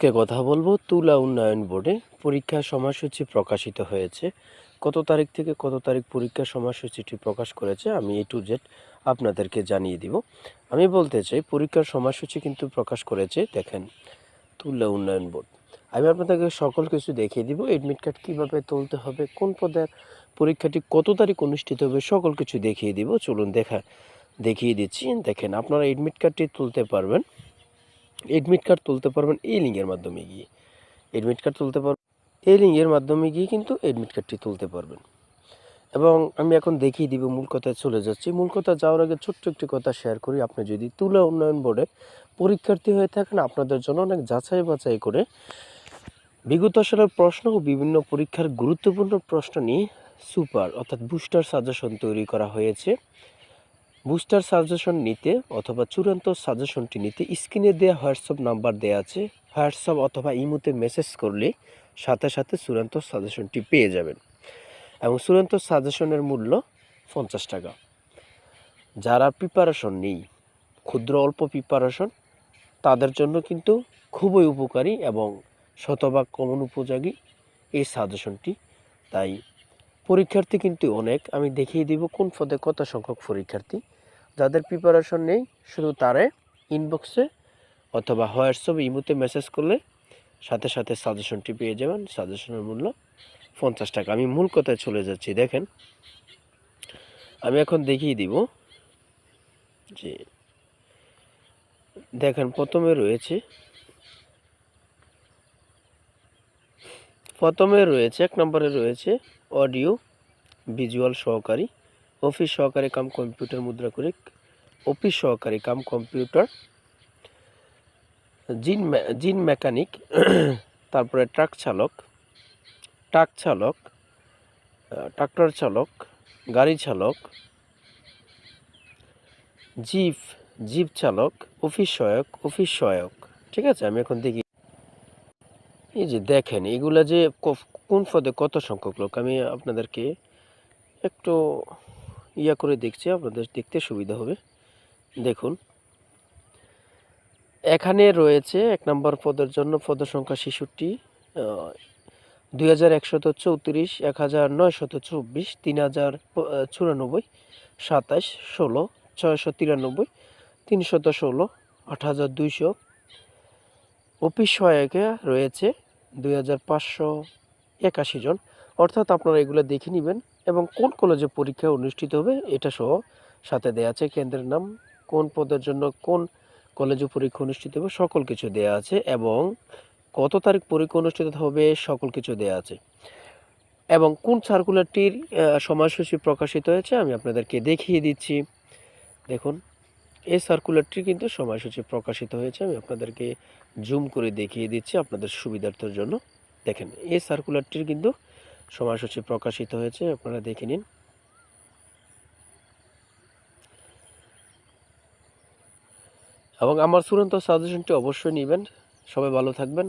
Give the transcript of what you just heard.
আজকে কথা বলবো তুলা উন্নয়ন বোর্ডে পরীক্ষার সময়সূচি প্রকাশিত হয়েছে। কত তারিখ থেকে কত তারিখ পরীক্ষার সময়সূচিটি প্রকাশ করেছে আমি A to Z আপনাদেরকে জানিয়ে দিব। আমি বলতে চাই পরীক্ষার সময়সূচি কিন্তু প্রকাশ করেছে দেখেন তুলা উন্নয়ন বোর্ড। আমি আপনাদেরকে সকল কিছু দেখিয়ে দিব, এডমিট কার্ড কীভাবে তুলতে হবে, কোন পদের পরীক্ষাটি কত তারিখ অনুষ্ঠিত হবে সকল কিছু দেখিয়ে দিব। চলুন দেখিয়ে দিচ্ছি। দেখেন আপনারা এডমিট কার্ডটি তুলতে পারবেন। এডমিট কার্ড তুলতে পারবেন এই লিঙ্কের মাধ্যমে গিয়ে এডমিট কার্ড তুলতে পারবেন এই লিঙ্কের মাধ্যমে গিয়ে কিন্তু এডমিট কার্ডটি তুলতে পারবেন। এবং আমি এখন দেখিয়ে দিব, মূল কথায় চলে যাচ্ছি। মূল কথা যাওয়ার আগে ছোট্ট একটি কথা শেয়ার করি। আপনি যদি তুলা উন্নয়ন বোর্ডের পরীক্ষার্থী হয়ে থাকেন, আপনাদের জন্য অনেক যাচাই বাছাই করে বিগত সালের প্রশ্ন ও বিভিন্ন পরীক্ষার গুরুত্বপূর্ণ প্রশ্ন নিয়ে সুপার অর্থাৎ বুস্টার সাজেশন তৈরি করা হয়েছে। বুস্টার সাজেশন নিতে অথবা চূড়ান্ত সাজেশনটি নিতে স্ক্রিনে দেওয়া হোয়াটসঅ্যাপ নাম্বার দেওয়া আছে। হোয়াটসঅ্যাপ অথবা ইমোতে মেসেজ করলে সাথে সাথে চূড়ান্ত সাজেশনটি পেয়ে যাবেন এবং চূড়ান্ত সাজেশনের মূল্য 50 টাকা। যারা প্রিপারেশন নেই, ক্ষুদ্র অল্প প্রিপারেশন, তাদের জন্য কিন্তু খুবই উপকারী এবং শতভাগ কমন উপযোগী এই সাজেশনটি। তাই পরীক্ষার্থী কিন্তু অনেক। আমি দেখিয়ে দিব কোন পদে কত সংখ্যক পরীক্ষার্থী। যাদের প্রিপারেশন নেই শুধু তারে ইনবক্সে অথবা হোয়াটসঅ্যাপে ইমোতে মেসেজ করলে সাথে সাথে সাজেশনটি পেয়ে যাবেন। সাজেশনের মূল্য 50 টাকা। আমি মূল কথায় চলে যাচ্ছি। দেখেন আমি এখন দেখিয়ে দিব যে দেখেন প্রথমে রয়েছে 1 নম্বরে রয়েছে অডিও ভিজুয়াল সহকারী, অফিস সহকারী কাম কম্পিউটার মুদ্রাক্ষরিক, অফিস সহকারী কাম কম্পিউটার, জিন মেকানিক, তারপরে ট্রাক চালক, ট্রাক্টর চালক, গাড়ি চালক, জিপ চালক, অফিস সহায়ক। ঠিক আছে, আমি এখন দেখি এই যে দেখেন এগুলা যে কোন পদে কত সংখ্যক লোক, আমি আপনাদেরকে একটু করে দেখছি, আপনাদের দেখতে সুবিধা হবে। দেখুন এখানে রয়েছে 1 নম্বর পদের জন্য পদের সংখ্যা 66, 2134, 1924, 3094, 27, 16, 693, 316, 8200। অফিস সহায়িকা রয়েছে 2581 জন। অর্থাৎ আপনারা এগুলো দেখে নেবেন এবং কোন কলেজে পরীক্ষা অনুষ্ঠিত হবে এটা সহ সাথে দেওয়া আছে, কেন্দ্রের নাম, কোন পদের জন্য কোন কলেজে পরীক্ষা অনুষ্ঠিত হবে সকল কিছু দেওয়া আছে এবং কত তারিখ পরীক্ষা অনুষ্ঠিত হবে সকল কিছু দেওয়া আছে। এবং কোন সার্কুলারটির সময়সূচি প্রকাশিত হয়েছে আমি আপনাদেরকে দেখিয়ে দিচ্ছি। দেখুন এই সার্কুলারটি কিন্তু সময়সূচি প্রকাশিত হয়েছে, আমি আপনাদেরকে জুম করে দেখিয়ে দিচ্ছি আপনাদের সুবিধার্থের জন্য। দেখেন এই সার্কুলারটির কিন্তু সময়সূচি প্রকাশিত হয়েছে, আপনারা দেখে নিন। এবং আমার চূড়ান্ত সাজেশনটি অবশ্যই নেবেন। সবাই ভালো থাকবেন।